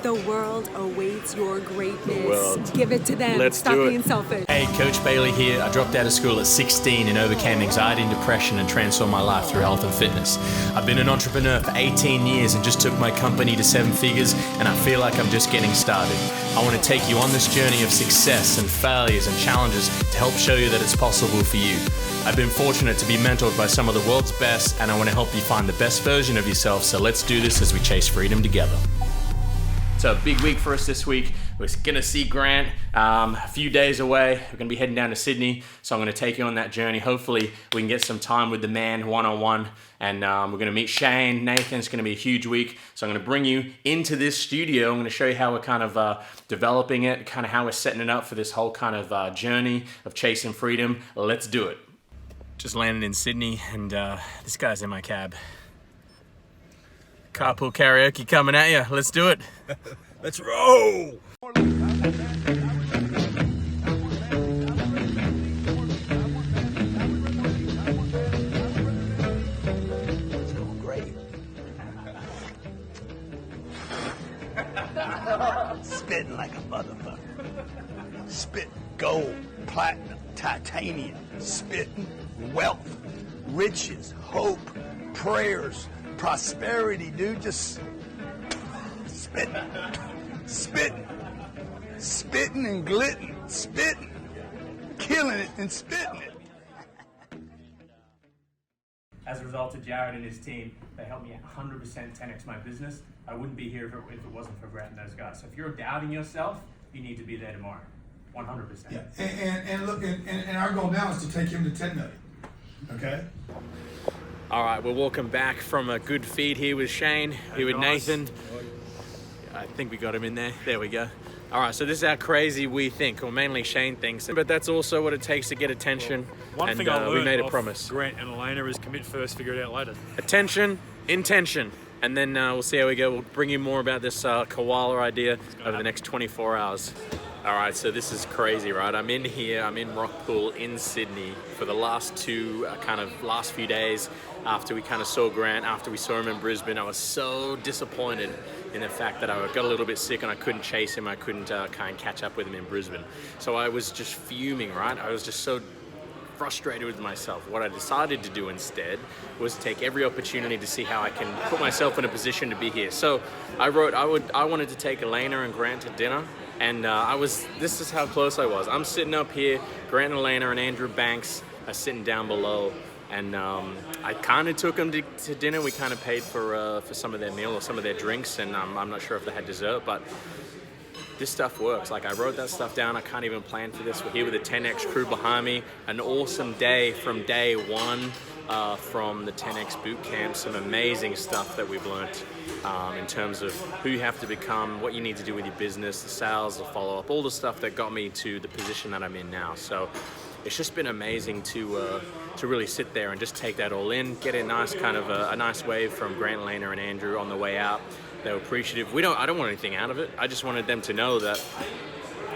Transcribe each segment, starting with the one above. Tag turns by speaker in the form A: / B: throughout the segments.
A: The world awaits your greatness.
B: The world.
A: Give it to them.
B: Let's
A: Stop
B: do it.
A: being selfish.
B: Hey, Coach Bailey here. I dropped out of school at 16 and overcame anxiety and depression and transformed my life through health and fitness. I've been an entrepreneur for 18 years and just took my company to 7 figures, and I feel like I'm just getting started. I want to take you on this journey of success and failures and challenges to help show you that it's possible for you. I've been fortunate to be mentored by some of the world's best, and I want to help you find the best version of yourself, so let's do this as we chase freedom together. So a big week for us this week. We're gonna see Grant a few days away. We're gonna be heading down to Sydney, so I'm gonna take you on that journey. Hopefully we can get some time with the man one-on-one, and we're gonna meet Shane, Nathan. It's gonna be a huge week. So I'm gonna bring you into this studio. I'm gonna show you how we're kind of developing it, kind of how we're setting it up for this whole kind of journey of chasing freedom. Let's do it. Just landed in Sydney, and this guy's in my cab. Carpool karaoke coming at you. Let's do it.
C: Let's roll. It's going great. Spitting like a motherfucker. Spitting gold, platinum, titanium. Spitting wealth, riches, hope, prayers, prosperity, dude. Just spitting, spitting, spitting and glitting, spitting, killing it and spitting it.
B: As a result of Jared and his team, they helped me 100% 10x my business. I wouldn't be here if it wasn't for Grant and those guys. So if you're doubting yourself, you need to be there tomorrow, 100%.
D: Yeah, and look, and our goal now is to take him to 10 million. Okay.
B: All right, we're walking back from a good feed here with Shane, here with Nathan. I think we got him in there. There we go. All right, so this is how crazy we think, or mainly Shane thinks, but that's also what it takes to get attention.
E: One
B: and
E: thing I learned
B: we made a
E: off
B: promise.
E: Grant and Elena is commit first, figure it out later.
B: Attention, intention, and then we'll see how we go. We'll bring you more about this koala idea over the next 24 hours. All right, so this is crazy, right? I'm in here, I'm in Rockpool in Sydney for the last few days after we kind of saw Grant, after we saw him in Brisbane. I was so disappointed in the fact that I got a little bit sick and I couldn't chase him. I couldn't kind of catch up with him in Brisbane. So I was just fuming, right? I was just so frustrated with myself. What I decided to do instead was take every opportunity to see how I can put myself in a position to be here. So I wanted to take Elena and Grant to dinner. And this is how close I was. I'm sitting up here, Grant and Elena and Andrew Banks are sitting down below. And I kind of took them to dinner. We kind of paid for some of their meal or some of their drinks. And I'm not sure if they had dessert, but this stuff works. Like, I wrote that stuff down. I can't even plan for this. We're here with the 10X crew behind me. An awesome day from day one from the 10X boot camp. Some amazing stuff that we've learned in terms of who you have to become, what you need to do with your business, the sales, the follow-up, all the stuff that got me to the position that I'm in now. So it's just been amazing to really sit there and just take that all in, get a nice kind of a nice wave from Grant, Elena, and Andrew on the way out. They were appreciative. I don't want anything out of it. I just wanted them to know that,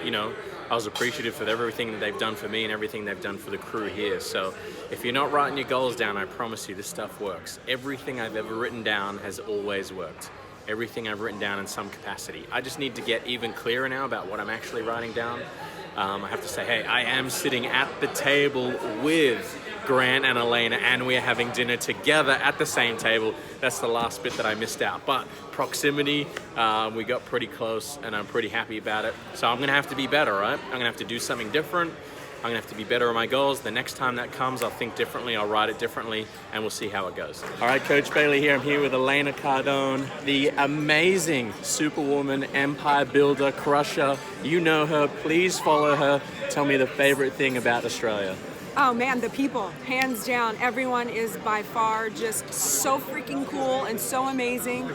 B: you know, I was appreciative for everything that they've done for me and everything they've done for the crew here. So if you're not writing your goals down, I promise you this stuff works. Everything I've ever written down has always worked. Everything I've written down in some capacity. I just need to get even clearer now about what I'm actually writing down. I have to say, hey, I am sitting at the table with Grant and Elena, and we're having dinner together at the same table. That's the last bit that I missed out. But proximity, we got pretty close, and I'm pretty happy about it. So I'm gonna have to be better, right? I'm gonna have to do something different. I'm gonna have to be better at my goals. The next time that comes, I'll think differently, I'll write it differently, and we'll see how it goes. All right, Coach Bailey here. I'm here with Elena Cardone, the amazing superwoman, empire builder, crusher. You know her, please follow her. Tell me the favorite thing about Australia.
A: Oh man, the people, hands down. Everyone is by far just so freaking cool and so amazing.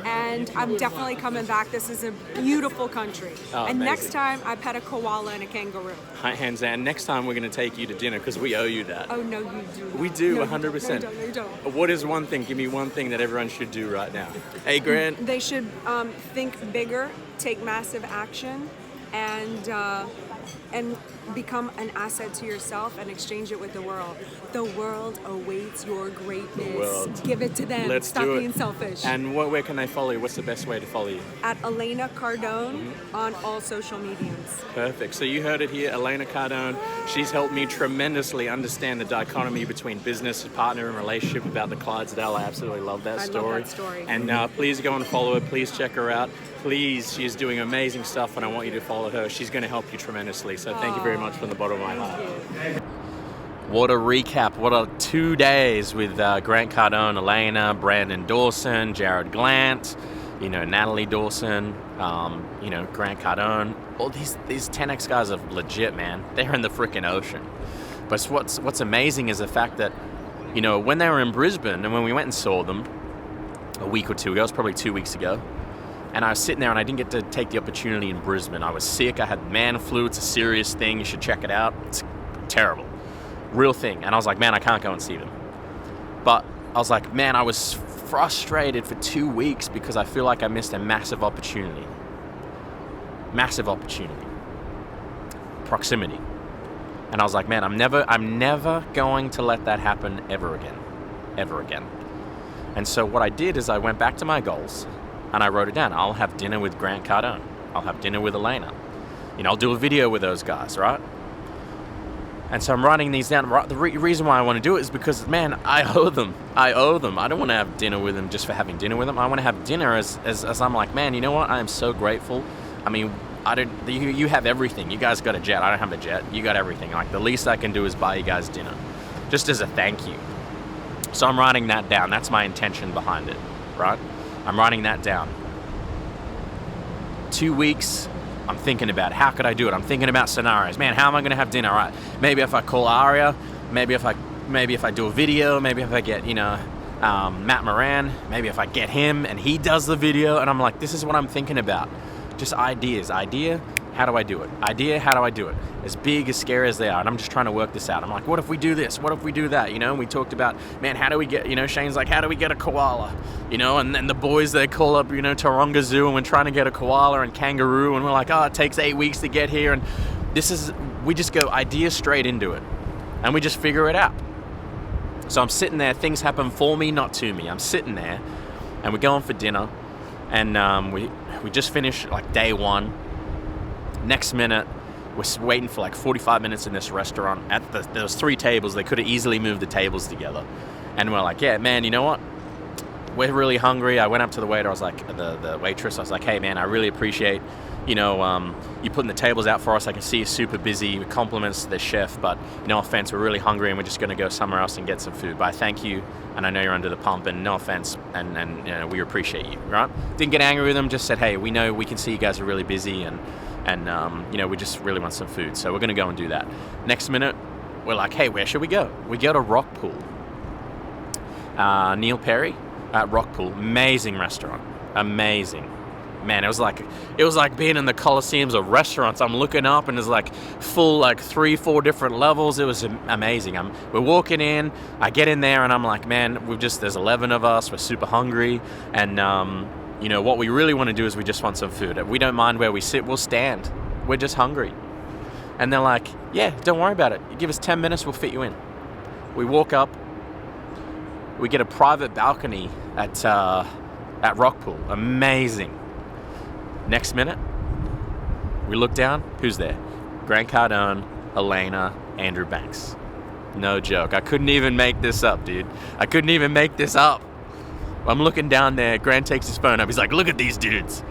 A: And I'm definitely coming back. This is a beautiful country.
B: Oh,
A: and
B: amazing.
A: next time, I pet a koala and a kangaroo.
B: Hands down. Next time we're going to take you to dinner because we owe you that.
A: Oh, no, you do not.
B: We do,
A: No,
B: 100%.
A: No, you don't.
B: What is one thing? Give me one thing that everyone should do right now. Hey, Grant.
A: They should think bigger, take massive action, and and become an asset to yourself and exchange it with the world. The world awaits your greatness.
B: World.
A: Give it to them.
B: Let's
A: Stop
B: do it.
A: being selfish.
B: And where can they follow you? What's the best way to follow you?
A: At Elena Cardone on all social mediums.
B: Perfect. So you heard it here, Elena Cardone. She's helped me tremendously understand the dichotomy between business, partner, and relationship about the Clydesdale. I absolutely love that story.
A: I love that story.
B: And please go and follow her. Please check her out. Please, she's doing amazing stuff, and I want you to follow her. She's going to help you tremendously. So thank you very much from the bottom of my heart. What a recap. What a 2 days with Grant Cardone, Elena, Brandon Dawson, Jared Glant, Natalie Dawson, Grant Cardone. All these 10X guys are legit, man. They're in the freaking ocean. But what's amazing is the fact that, when they were in Brisbane and when we went and saw them a week or two ago, it was probably 2 weeks ago, and I was sitting there and I didn't get to take the opportunity in Brisbane. I was sick. I had man flu. It's a serious thing. You should check it out. It's terrible. Real thing. And I was like, man, I can't go and see them. But I was like, man, I was frustrated for 2 weeks because I feel like I missed a massive opportunity. Massive opportunity. Proximity. And I was like, man, I'm never going to let that happen ever again. Ever again. And so what I did is I went back to my goals and I wrote it down. I'll have dinner with Grant Cardone. I'll have dinner with Elena. I'll do a video with those guys, right? And so I'm writing these down. The reason why I want to do it is because, man, I owe them. I don't want to have dinner with them just for having dinner with them. I want to have dinner as I'm like, man, you know what? I am so grateful. I mean, you have everything. You guys got a jet. I don't have a jet. You got everything. Like, the least I can do is buy you guys dinner, just as a thank you. So I'm writing that down. That's my intention behind it, right? I'm writing that down. 2 weeks, I'm thinking about it. How could I do it? I'm thinking about scenarios. Man, how am I going to have dinner? All right, maybe if I call Aria, maybe if I do a video, maybe if I get, Matt Moran, maybe if I get him and he does the video, and I'm like, this is what I'm thinking about. Just ideas. Idea, how do I do it? Idea, how do I do it? As big, as scary as they are, and I'm just trying to work this out. I'm like, what if we do this? What if we do that? And we talked about, man, how do we get, Shane's like, how do we get a koala? And then the boys, they call up, Taronga Zoo, and we're trying to get a koala and kangaroo, and we're like, oh, it takes 8 weeks to get here, and we just go idea straight into it, and we just figure it out. So I'm sitting there, things happen for me, not to me. I'm sitting there, and we're going for dinner, and we just finished like day one. Next minute, we're waiting for like 45 minutes in this restaurant. There was 3 tables. They could have easily moved the tables together. And we're like, yeah, man, you know what? We're really hungry. I went up to the waiter. I was like, the waitress. I was like, hey, man, I really appreciate, you putting the tables out for us. I can see you're super busy. Compliments to the chef, but no offense, we're really hungry and we're just going to go somewhere else and get some food. But I thank you, and I know you're under the pump, and no offense, and we appreciate you, right? Didn't get angry with them. Just said, hey, we know, we can see you guys are really busy, and we just really want some food, so we're going to go and do that. Next minute, we're like, hey, where should we go? We go to Rockpool. Neil Perry at Rockpool, amazing restaurant, amazing. Man, it was like being in the Colosseums of restaurants. I'm looking up and there's like full 3-4 different levels. It was amazing. We're walking in, I get in there and I'm like, man, there's 11 of us, we're super hungry, and what we really want to do is we just want some food. We don't mind where we sit, we'll stand. We're just hungry. And they're like, yeah, don't worry about it. You give us 10 minutes, we'll fit you in. We walk up, we get a private balcony at Rockpool. Amazing. Next minute, we look down, who's there? Grant Cardone, Elena, Andrew Banks. No joke. I couldn't even make this up, dude. I couldn't even make this up. I'm looking down there, Grant takes his phone up, he's like, look at these dudes.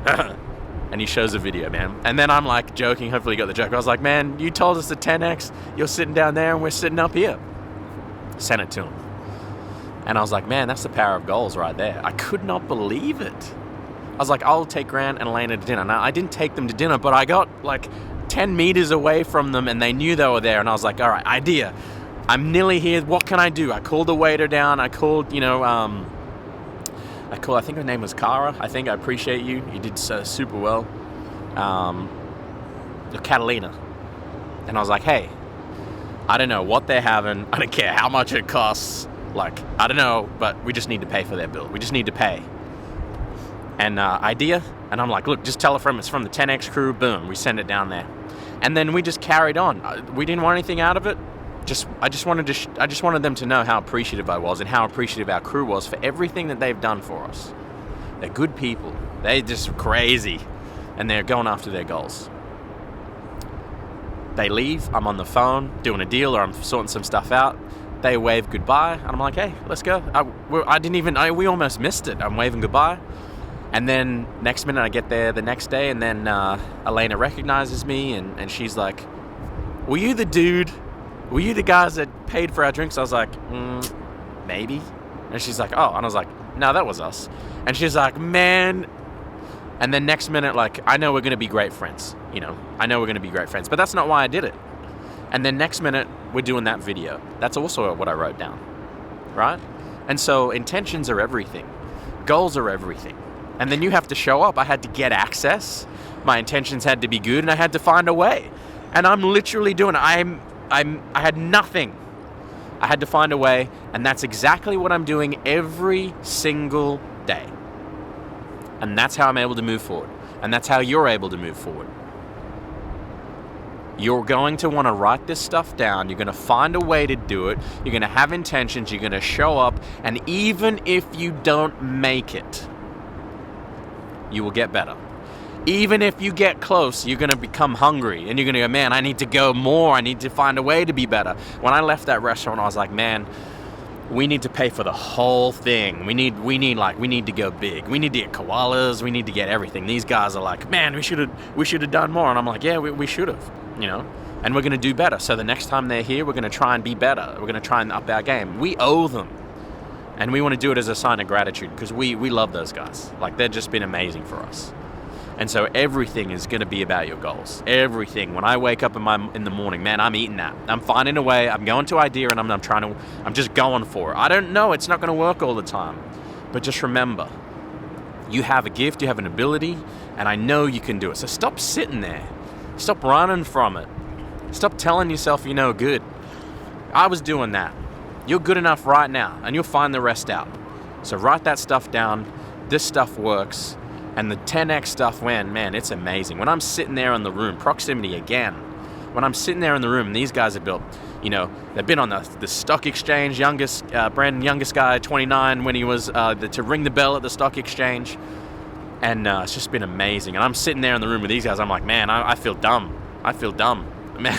B: And he shows a video, man. And then I'm like joking, hopefully you got the joke. I was like, man, you told us the 10X, you're sitting down there and we're sitting up here. Sent it to him. And I was like, man, that's the power of goals right there. I could not believe it. I was like, I'll take Grant and Elena to dinner. Now, I didn't take them to dinner, but I got like 10 meters away from them and they knew they were there. And I was like, all right, idea. I'm nearly here. What can I do? I called the waiter down. I called, I think her name was Cara. I appreciate you. You did super well. Catalina. And I was like, hey, I don't know what they're having. I don't care how much it costs. Like, I don't know, but we just need to pay for their bill. We just need to pay. And idea. And I'm like, look, just tell her it's from the 10X crew. Boom. We send it down there. And then we just carried on. We didn't want anything out of it. I just wanted them to know how appreciative I was and how appreciative our crew was for everything that they've done for us. They're good people. They're just crazy, and they're going after their goals. They leave. I'm on the phone doing a deal, or I'm sorting some stuff out. They wave goodbye, and I'm like, "Hey, let's go." We almost missed it. I'm waving goodbye, and then next minute I get there the next day, and then Elena recognizes me, and she's like, "Were you the dude? Were you the guys that paid for our drinks?" I was like, maybe. And she's like, "Oh," and I was like, "No, that was us." And she's like, "Man." And then next minute, like, I know we're going to be great friends. I know we're going to be great friends, but that's not why I did it. And then next minute, we're doing that video. That's also what I wrote down, right? And so intentions are everything. Goals are everything. And then you have to show up. I had to get access. My intentions had to be good, and I had to find a way. And I'm literally doing it. I had nothing. I had to find a way, and that's exactly what I'm doing every single day. And that's how I'm able to move forward. And that's how you're able to move forward. You're going to want to write this stuff down. You're going to find a way to do it. You're going to have intentions. You're going to show up. And even if you don't make it, you will get better. Even if you get close, you're going to become hungry. And you're going to go, "Man, I need to go more. I need to find a way to be better." When I left that restaurant, I was like, "Man, we need to pay for the whole thing. We need to go big. We need to get koalas. We need to get everything." These guys are like, "Man, we should have done more." And I'm like, "Yeah, we should have, and we're going to do better. So the next time they're here, we're going to try and be better. We're going to try and up our game. We owe them. And we want to do it as a sign of gratitude because we love those guys. Like, they've just been amazing for us. And so everything is going to be about your goals. Everything. When I wake up in the morning, man, I'm eating that. I'm finding a way. I'm going to idea, and I'm just going for it. I don't know. It's not going to work all the time. But just remember, you have a gift, you have an ability, and I know you can do it. So stop sitting there. Stop running from it. Stop telling yourself you're no good. I was doing that. You're good enough right now, and you'll find the rest out. So write that stuff down. This stuff works. And the 10x stuff, man, it's amazing. When I'm sitting there in the room, proximity again. When I'm sitting there in the room, and these guys are built, they've been on the stock exchange. Brandon, youngest guy, 29, when he was to ring the bell at the stock exchange. And it's just been amazing. And I'm sitting there in the room with these guys. I'm like, man, I feel dumb. Man,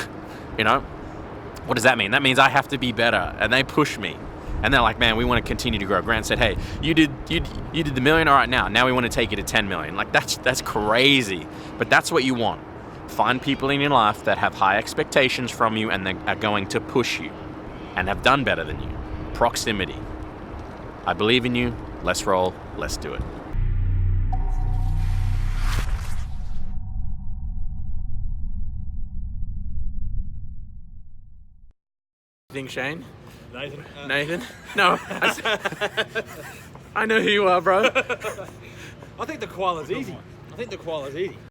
B: what does that mean? That means I have to be better. And they push me. And they're like, "Man, we want to continue to grow." Grant said, "Hey, you did the $1 million. All right, now we want to take you to 10 million. Like, that's crazy. But that's what you want. Find people in your life that have high expectations from you and they are going to push you and have done better than you. Proximity. I believe in you. Let's roll. Let's do it. You think, Shane? Nathan? No. I know who you are, bro.
E: I think the koala's easy.